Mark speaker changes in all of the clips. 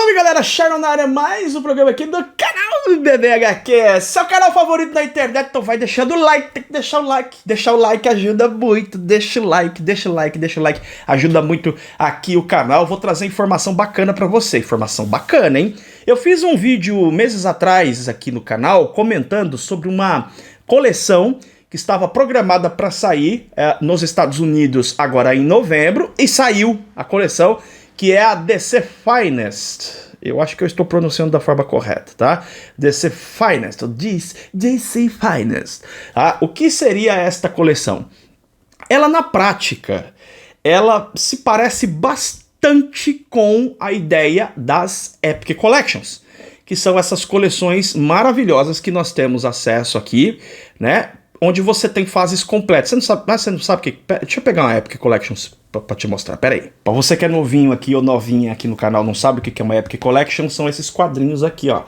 Speaker 1: Salve galera, Sharon na área, mais um programa aqui do canal do BBHQ, seu canal favorito da internet, então vai deixando o like, tem que deixar o like ajuda muito, deixa o like, ajuda muito aqui o canal. Vou trazer informação bacana pra você, informação bacana, hein? Eu fiz um vídeo meses atrás aqui no canal comentando sobre uma coleção que estava programada para sair nos Estados Unidos agora em novembro, e saiu a coleção, que é a DC Finest. Eu acho que eu estou pronunciando da forma correta, tá? DC Finest, ou DC Finest. O que seria esta coleção? Ela, na prática, ela se parece bastante com a ideia das Epic Collections, que são essas coleções maravilhosas que nós temos acesso aqui, né? Onde você tem fases completas. Você não sabe o que... Deixa eu pegar uma Epic Collections pra te mostrar, pera aí. Pra você que é novinho aqui ou novinha aqui no canal, não sabe o que é uma Epic Collection, são esses quadrinhos aqui, ó,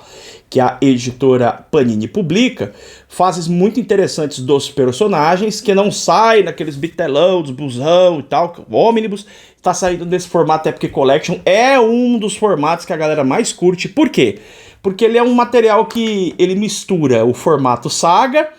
Speaker 1: que a editora Panini publica, fases muito interessantes dos personagens, que não saem naqueles bitelão, dos busão e tal, o ônibus, tá saindo desse formato Epic Collection, é um dos formatos que a galera mais curte. Por quê? Porque ele é um material que ele mistura o formato saga,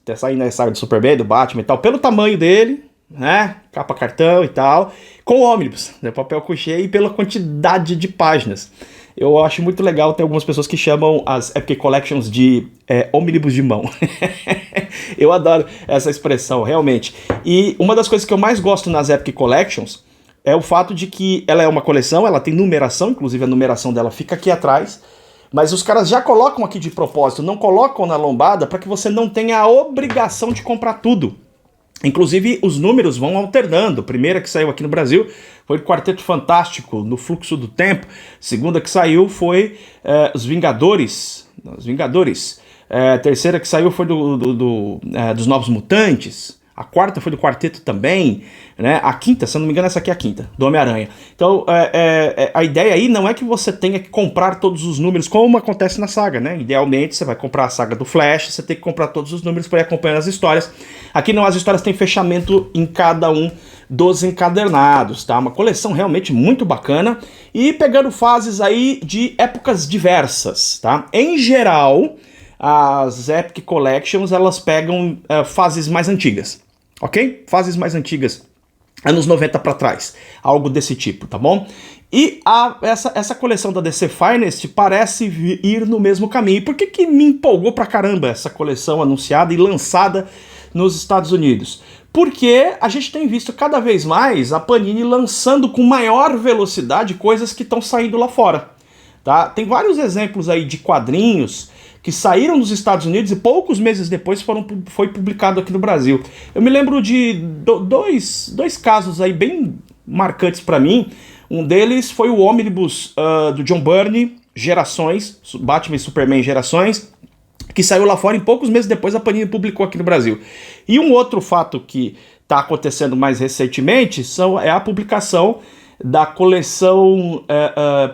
Speaker 1: tá saindo a saga do Superman, do Batman e tal, pelo tamanho dele, né, capa cartão e tal, com ônibus, né, papel couché, e pela quantidade de páginas. Eu acho muito legal, tem algumas pessoas que chamam as Epic Collections de ônibus de mão. Eu adoro essa expressão, realmente. E uma das coisas que eu mais gosto nas Epic Collections é o fato de que ela é uma coleção, ela tem numeração, inclusive a numeração dela fica aqui atrás, mas os caras já colocam aqui de propósito, não colocam na lombada para que você não tenha a obrigação de comprar tudo. Inclusive, os números vão alternando. A primeira que saiu aqui no Brasil foi o Quarteto Fantástico, No Fluxo do Tempo. A segunda que saiu foi Os Vingadores. A terceira que saiu foi dos Novos Mutantes. A quarta foi do Quarteto também, né? A quinta, se eu não me engano, essa aqui é a quinta, do Homem-Aranha. Então, a ideia aí não é que você tenha que comprar todos os números, como acontece na saga, né? Idealmente, você vai comprar a saga do Flash, você tem que comprar todos os números para ir acompanhando as histórias. Aqui não, as histórias têm fechamento em cada um dos encadernados, tá? Uma coleção realmente muito bacana, e pegando fases aí de épocas diversas, tá? Em geral, as Epic Collections, elas pegam fases mais antigas, ok? Fases mais antigas, anos 90 para trás, algo desse tipo, tá bom? E essa coleção da DC Finest parece ir no mesmo caminho. E por que me empolgou pra caramba essa coleção anunciada e lançada nos Estados Unidos? Porque a gente tem visto cada vez mais a Panini lançando com maior velocidade coisas que estão saindo lá fora, tá? Tem vários exemplos aí de quadrinhos que saíram dos Estados Unidos e poucos meses depois foi publicado aqui no Brasil. Eu me lembro de dois casos aí bem marcantes para mim. Um deles foi o ônibus do John Byrne, Gerações, Batman e Superman Gerações, que saiu lá fora e poucos meses depois a Panini publicou aqui no Brasil. E um outro fato que está acontecendo mais recentemente é a publicação da coleção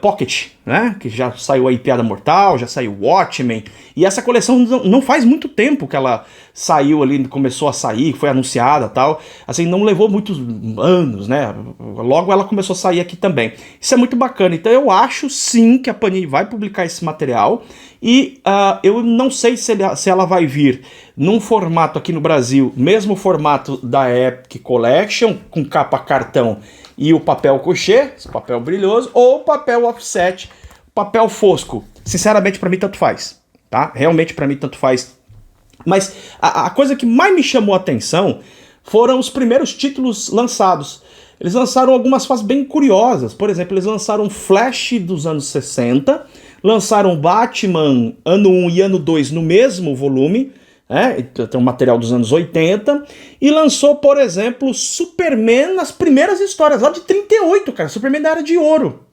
Speaker 1: Pocket, né? Que já saiu aí Piada Mortal, já saiu Watchmen, e essa coleção não faz muito tempo que ela saiu ali, começou a sair, foi anunciada e tal, assim, não levou muitos anos, né? Logo ela começou a sair aqui também. Isso é muito bacana, então eu acho sim que a Panini vai publicar esse material, e eu não sei se ela vai vir num formato aqui no Brasil, mesmo formato da Epic Collection, com capa cartão e o papel couché, esse papel brilhoso, ou papel offset, papel fosco. Sinceramente, para mim, tanto faz, tá? Realmente, para mim, tanto faz. Mas a coisa que mais me chamou a atenção foram os primeiros títulos lançados. Eles lançaram algumas fases bem curiosas. Por exemplo, eles lançaram Flash dos anos 60, lançaram Batman ano 1 e ano 2 no mesmo volume, tem um material dos anos 80, e lançou, por exemplo, Superman nas primeiras histórias, lá de 38, cara, Superman da Era de Ouro,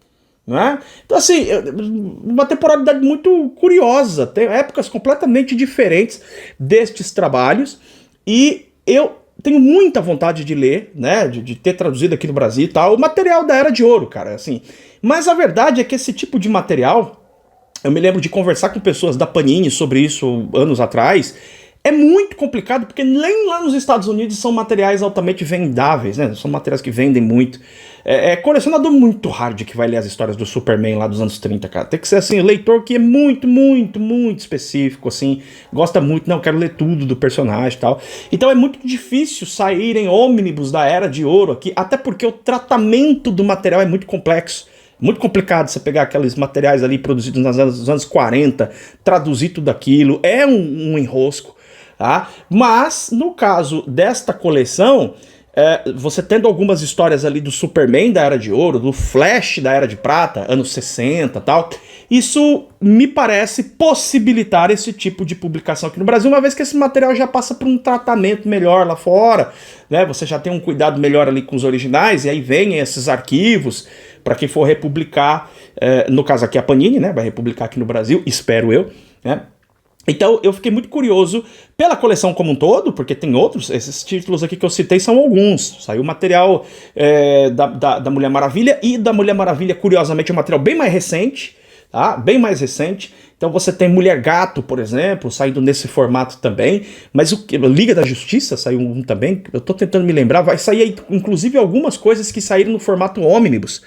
Speaker 1: né? Então, assim, uma temporalidade muito curiosa, tem épocas completamente diferentes destes trabalhos, e eu tenho muita vontade de ler, né, de ter traduzido aqui no Brasil e tal, o material da Era de Ouro, cara, assim. Mas a verdade é que esse tipo de material, eu me lembro de conversar com pessoas da Panini sobre isso anos atrás, É muito complicado, porque nem lá nos Estados Unidos são materiais altamente vendáveis, né? São materiais que vendem muito. É colecionador muito hard que vai ler as histórias do Superman lá dos anos 30, cara. Tem que ser, assim, leitor que é muito, muito, muito específico, assim. Gosta muito, não, quero ler tudo do personagem e tal. Então é muito difícil saírem ônibus da Era de Ouro aqui, até porque o tratamento do material é muito complexo. Muito complicado você pegar aqueles materiais ali produzidos nos anos 40, traduzir tudo aquilo, é um enrosco, tá? Mas, no caso desta coleção, você tendo algumas histórias ali do Superman da Era de Ouro, do Flash da Era de Prata, anos 60 e tal, isso me parece possibilitar esse tipo de publicação aqui no Brasil, uma vez que esse material já passa por um tratamento melhor lá fora, né? Você já tem um cuidado melhor ali com os originais, e aí vem esses arquivos para quem for republicar, no caso aqui a Panini, né? Vai republicar aqui no Brasil, espero eu, né? Então eu fiquei muito curioso pela coleção como um todo, porque tem outros, esses títulos aqui que eu citei são alguns. Saiu material da Mulher Maravilha, e da Mulher Maravilha, curiosamente, é um material bem mais recente, tá? Bem mais recente. Então você tem Mulher Gato, por exemplo, saindo nesse formato também, mas o Liga da Justiça saiu um também, eu tô tentando me lembrar, vai sair inclusive algumas coisas que saíram no formato ônibus.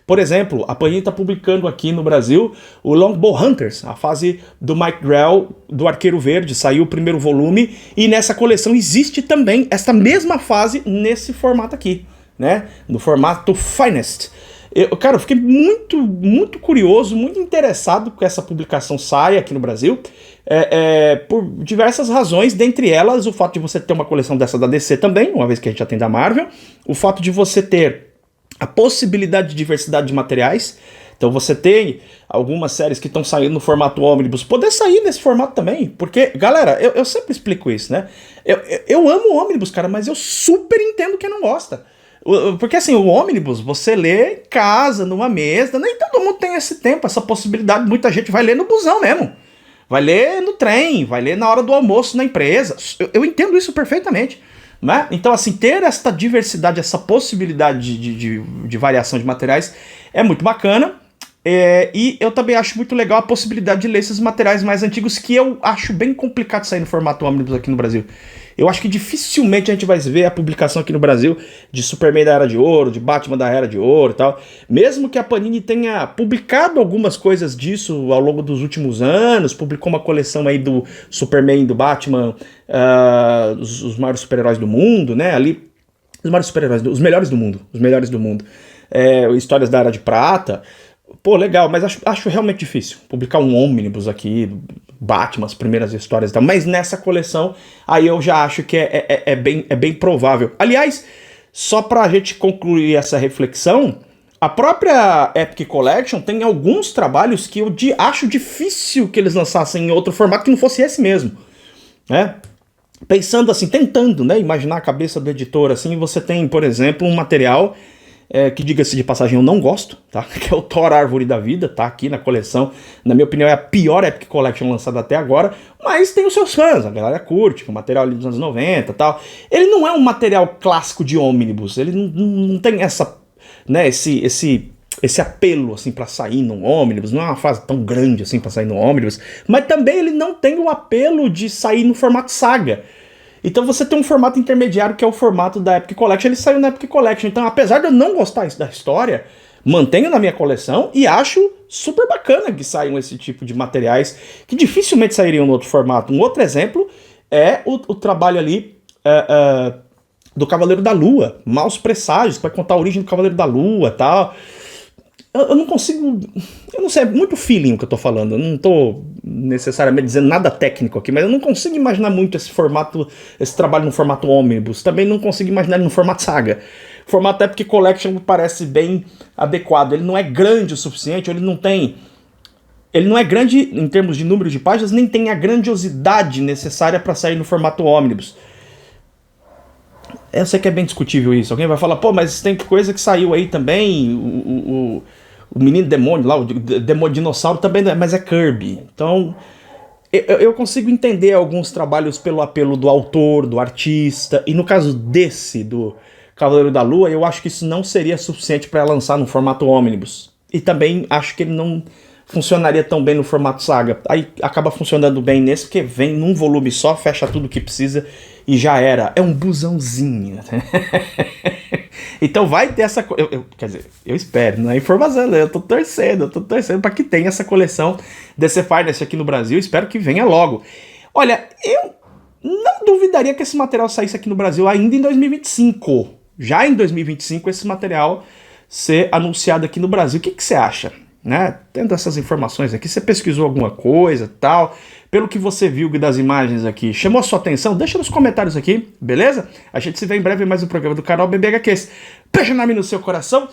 Speaker 1: Por exemplo, a Panini está publicando aqui no Brasil o Longbow Hunters, a fase do Mike Grell, do Arqueiro Verde, saiu o primeiro volume, e nessa coleção existe também essa mesma fase nesse formato aqui, né? No formato Finest. Cara, eu fiquei muito, muito curioso, muito interessado que essa publicação saia aqui no Brasil, por diversas razões, dentre elas o fato de você ter uma coleção dessa da DC também, uma vez que a gente já tem da Marvel, o fato de você ter a possibilidade de diversidade de materiais. Então você tem algumas séries que estão saindo no formato ônibus, poder sair nesse formato também, porque, galera, eu sempre explico isso, né? Eu amo o ônibus, cara, mas eu super entendo quem não gosta. Porque assim, o ônibus, você lê em casa, numa mesa, nem todo mundo tem esse tempo, essa possibilidade, muita gente vai ler no busão mesmo. Vai ler no trem, vai ler na hora do almoço na empresa. Eu entendo isso perfeitamente. Né? Então, assim, ter essa diversidade, essa possibilidade de variação de materiais é muito bacana. E eu também acho muito legal a possibilidade de ler esses materiais mais antigos, que eu acho bem complicado sair no formato ônibus aqui no Brasil. Eu acho que dificilmente a gente vai ver a publicação aqui no Brasil de Superman da Era de Ouro, de Batman da Era de Ouro e tal. Mesmo que a Panini tenha publicado algumas coisas disso ao longo dos últimos anos, publicou uma coleção aí do Superman e do Batman, os maiores super-heróis do mundo, né? Ali, os maiores super-heróis, os melhores do mundo, histórias da Era de Prata. Pô, legal, mas acho realmente difícil publicar um ônibus aqui, Batman, as primeiras histórias e tal, mas nessa coleção aí eu já acho que é bem provável. Aliás, só pra gente concluir essa reflexão, a própria Epic Collection tem alguns trabalhos que eu acho difícil que eles lançassem em outro formato que não fosse esse mesmo, né? Pensando assim, tentando, né, imaginar a cabeça do editor assim, você tem, por exemplo, um material que, diga-se de passagem, eu não gosto, tá? Que é o Thor Árvore da Vida, tá aqui na coleção. Na minha opinião, é a pior Epic Collection lançada até agora, mas tem os seus fãs, a galera curte, o material ali dos anos 90 e tal. Ele não é um material clássico de ônibus, ele não tem essa, né, esse apelo, assim, pra sair num ônibus, não é uma fase tão grande, assim, pra sair no ônibus, mas também ele não tem o apelo de sair no formato saga. Então você tem um formato intermediário que é o formato da Epic Collection, ele saiu na Epic Collection. Então, apesar de eu não gostar da história, mantenho na minha coleção e acho super bacana que saiam esse tipo de materiais que dificilmente sairiam no outro formato. Um outro exemplo é o trabalho ali do Cavaleiro da Lua, Maus Presságios, que vai contar a origem do Cavaleiro da Lua e tal. Eu não consigo... Eu não sei, é muito feeling o que eu tô falando. Eu não tô necessariamente dizendo nada técnico aqui, mas eu não consigo imaginar muito esse formato, esse trabalho no formato ônibus. Também não consigo imaginar ele no formato saga. O formato Epic Collection me parece bem adequado. Ele não é grande o suficiente, ele não é grande em termos de número de páginas, nem tem a grandiosidade necessária para sair no formato ônibus. Eu sei que é bem discutível isso. Alguém vai falar, pô, mas tem coisa que saiu aí também, o Menino Demônio lá, o Demônio Dinossauro também, mas é Kirby. Então, eu consigo entender alguns trabalhos pelo apelo do autor, do artista, e no caso desse, do Cavaleiro da Lua, eu acho que isso não seria suficiente para lançar no formato ônibus. E também acho que ele não funcionaria tão bem no formato saga. Aí acaba funcionando bem nesse, porque vem num volume só, fecha tudo que precisa e já era. É um busãozinho. Então vai ter essa... quer dizer, eu espero, não é informação, eu tô torcendo pra que tenha essa coleção DC Finest aqui no Brasil, espero que venha logo. Olha, eu não duvidaria que esse material saísse aqui no Brasil ainda em 2025. Já em 2025 esse material ser anunciado aqui no Brasil. O que você acha? Né? Tendo essas informações aqui, você pesquisou alguma coisa, tal, pelo que você viu das imagens aqui, chamou a sua atenção? Deixa nos comentários aqui, beleza? A gente se vê em breve em mais um programa do canal BBHQs. Beijo enorme no seu coração